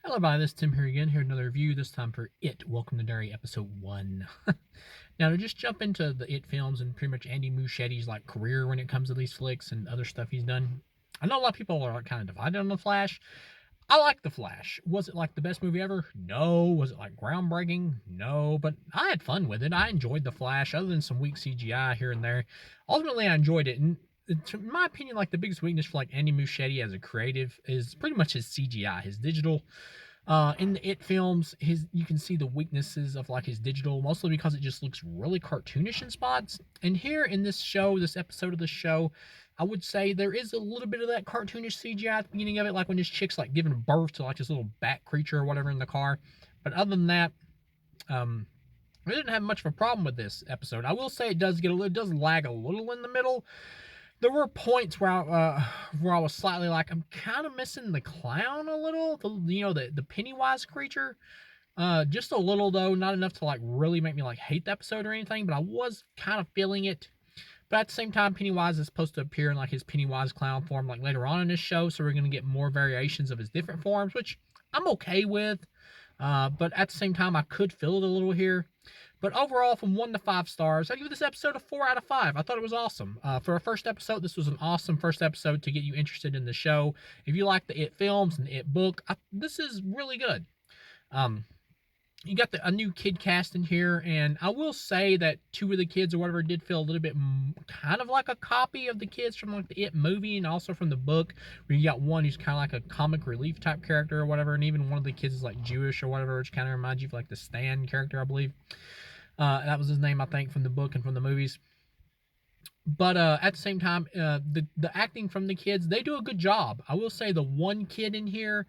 Hello, everybody. This is Tim here again. Here another review. This time for It. Welcome to Derry, episode 1. Now, to just jump into the It films and pretty much Andy Muschietti's like career when it comes to these flicks and other stuff he's done. I know a lot of people are like, kind of divided on the Flash. I like the Flash. Was it like the best movie ever? No. Was it like groundbreaking? No. But I had fun with it. I enjoyed the Flash, other than some weak CGI here and there. Ultimately, I enjoyed it. And in my opinion, like the biggest weakness for like Andy Muschietti as a creative is pretty much his CGI, his digital. In the It films, you can see the weaknesses of like his digital, mostly because it just looks really cartoonish in spots. And here in this show, this episode of the show, I would say there is a little bit of that cartoonish CGI at the beginning of it, like when this chick's like giving birth to like this little bat creature or whatever in the car. But other than that, I didn't have much of a problem with this episode. I will say it does lag a little in the middle. There were points where I was slightly like, I'm kind of missing the clown a little, the Pennywise creature, just a little though, not enough to like really make me like hate the episode or anything, but I was kind of feeling it. But at the same time, Pennywise is supposed to appear in like his Pennywise clown form like later on in this show, so we're gonna get more variations of his different forms, which I'm okay with. But at the same time, I could feel it a little here. But overall, from 1 to 5 stars, I give this episode a 4 out of 5. I thought it was awesome. For a first episode, this was an awesome first episode to get you interested in the show. If you like the It films and the It book, this is really good. Um, you got a new kid cast in here, and I will say that two of the kids or whatever did feel a little bit kind of like a copy of the kids from like the It movie and also from the book, where you got one who's kind of like a comic relief type character or whatever, and even one of the kids is like Jewish or whatever, which kind of reminds you of like the Stan character, I believe. That was his name, I think, from the book and from the movies. But at the same time, the acting from the kids, they do a good job. I will say the one kid in here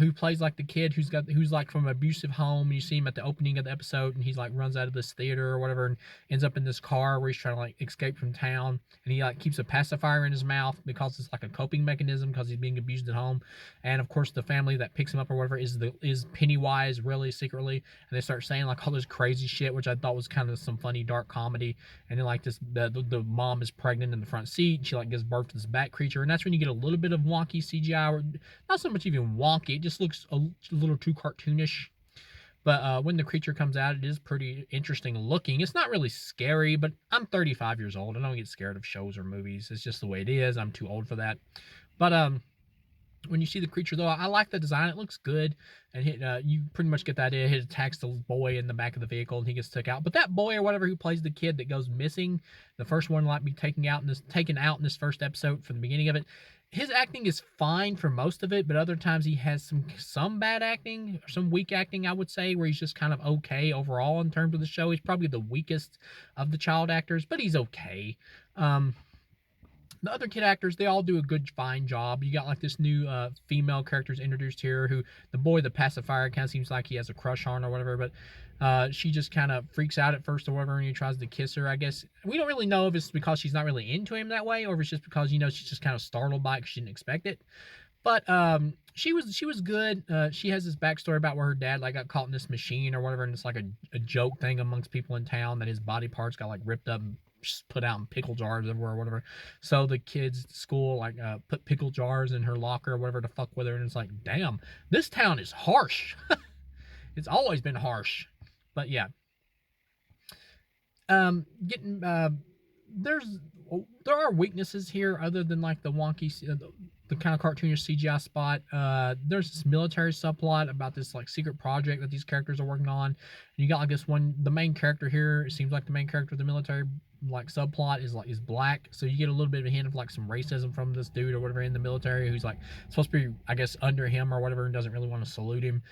who plays like the kid who's like from an abusive home. You see him at the opening of the episode, and he's like runs out of this theater or whatever, and ends up in this car where he's trying to like escape from town, and he like keeps a pacifier in his mouth because it's like a coping mechanism because he's being abused at home. And of course, the family that picks him up or whatever is Pennywise really secretly, and they start saying like all this crazy shit, which I thought was kind of some funny dark comedy. And then like the mom is pregnant in the front seat, and she like gives birth to this bat creature, and that's when you get a little bit of wonky CGI, or not so much even wonky, it just looks a little too cartoonish. But when the creature comes out, it is pretty interesting looking. It's not really scary, but I'm 35 years old. I don't get scared of shows or movies. It's just the way it is. I'm too old for that. But when you see the creature, though, I like the design. It looks good, and you pretty much get that idea. It attacks the boy in the back of the vehicle, and he gets took out. But that boy or whatever who plays the kid that goes missing, the first one might be taken out in this first episode from the beginning of it. His acting is fine for most of it, but other times he has some bad acting, or some weak acting, I would say, where he's just kind of okay overall in terms of the show. He's probably the weakest of the child actors, but he's okay. The other kid actors, they all do a good, fine job. You got like this new female characters introduced here, who the boy, the pacifier, kind of seems like he has a crush on or whatever, but she just kind of freaks out at first or whatever, and he tries to kiss her, I guess. We don't really know if it's because she's not really into him that way, or if it's just because, she's just kind of startled by it because she didn't expect it. But she was good. She has this backstory about where her dad like got caught in this machine or whatever, and it's like a joke thing amongst people in town that his body parts got like ripped up and just put out in pickle jars everywhere or whatever. So the kids at school like put pickle jars in her locker or whatever to fuck with her, and it's like, damn, this town is harsh. It's always been harsh. But yeah, getting there's there are weaknesses here other than like the wonky the kind of cartoonish CGI spot. There's this military subplot about this like secret project that these characters are working on, and you got like this one. The main character here, it seems like the main character of the military like subplot is black, so you get a little bit of a hint of like some racism from this dude or whatever in the military who's like supposed to be, I guess, under him or whatever, and doesn't really want to salute him.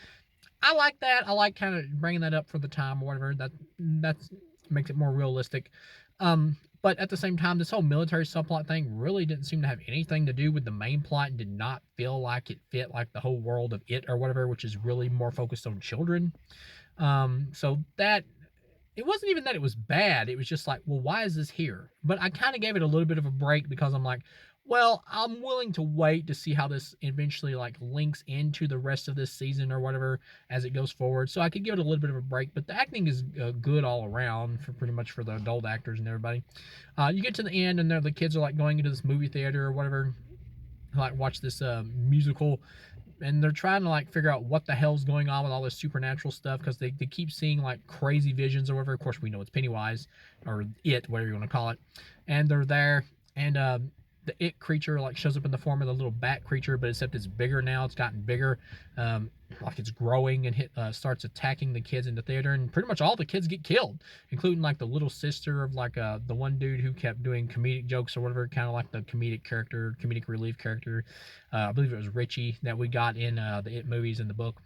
I like that. I like kind of bringing that up for the time or whatever. That's makes it more realistic. But at the same time, this whole military subplot thing really didn't seem to have anything to do with the main plot, and did not feel like it fit like the whole world of It or whatever, which is really more focused on children. So that it wasn't even that it was bad. It was just like, well, why is this here? But I kind of gave it a little bit of a break because I'm like, well, I'm willing to wait to see how this eventually like links into the rest of this season or whatever as it goes forward. So I could give it a little bit of a break, but the acting is good all around for pretty much for the adult actors and everybody. You get to the end, and the kids are like going into this movie theater or whatever, like watch this musical. and they're trying to like figure out what the hell's going on with all this supernatural stuff because they keep seeing like crazy visions or whatever. Of course, we know it's Pennywise or it, whatever you want to call it, and they're there, and the it creature like shows up in the form of the little bat creature, but except it's bigger now. It's gotten bigger, like it's growing and starts attacking the kids in the theater, and pretty much all the kids get killed, including like the little sister of like the one dude who kept doing comedic jokes or whatever, kind of like the comedic relief character. I believe it was Richie that we got in the It movies in the book.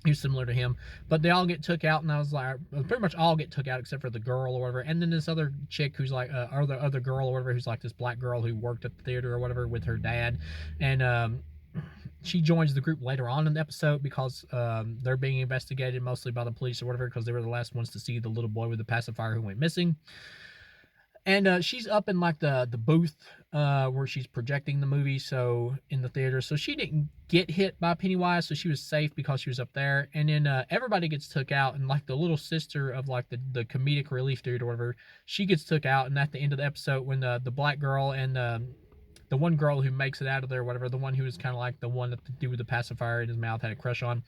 He's similar to him, but they all get took out, and I was like, pretty much all get took out except for the girl or whatever, and then this other chick who's like, or the other girl or whatever, who's like this black girl who worked at the theater or whatever with her dad, and she joins the group later on in the episode because they're being investigated mostly by the police or whatever because they were the last ones to see the little boy with the pacifier who went missing. And she's up in like the booth where she's projecting the movie, so in the theater, so she didn't get hit by Pennywise, so she was safe because she was up there. And then everybody gets took out, and like the little sister of like the comedic relief dude or whatever, she gets took out. And at the end of the episode, when the black girl and the one girl who makes it out of there, whatever, the one who was kind of like the one that the dude with the pacifier in his mouth had a crush on,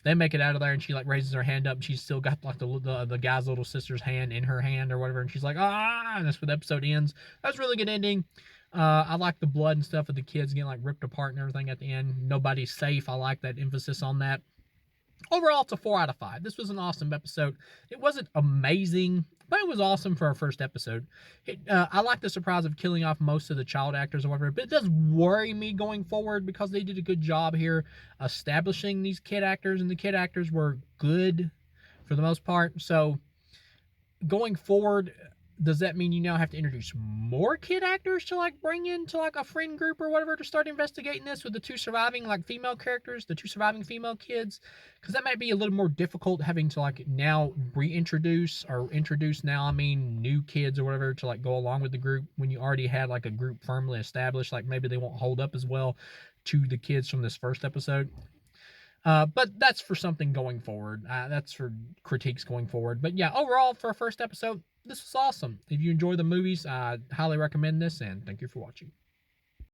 they make it out of there, and she like raises her hand up, and she's still got like the guy's little sister's hand in her hand or whatever, and she's like, ah, and that's where the episode ends. That's a really good ending. I like the blood and stuff of the kids getting like ripped apart and everything at the end. Nobody's safe. I like that emphasis on that. Overall, it's a 4 out of 5. This was an awesome episode. It wasn't amazing, but it was awesome for our first episode. I like the surprise of killing off most of the child actors or whatever, but it does worry me going forward because they did a good job here establishing these kid actors, and the kid actors were good for the most part. So going forward, does that mean you now have to introduce more kid actors to like bring into like a friend group or whatever to start investigating this with the two surviving like female characters, the two surviving female kids? Because that might be a little more difficult having to like now reintroduce or introduce now, I mean, new kids or whatever to like go along with the group when you already had like a group firmly established. Like maybe they won't hold up as well to the kids from this first episode. But that's for something going forward. That's for critiques going forward. But yeah, overall, for a first episode, this was awesome. If you enjoy the movies, I highly recommend this, and thank you for watching.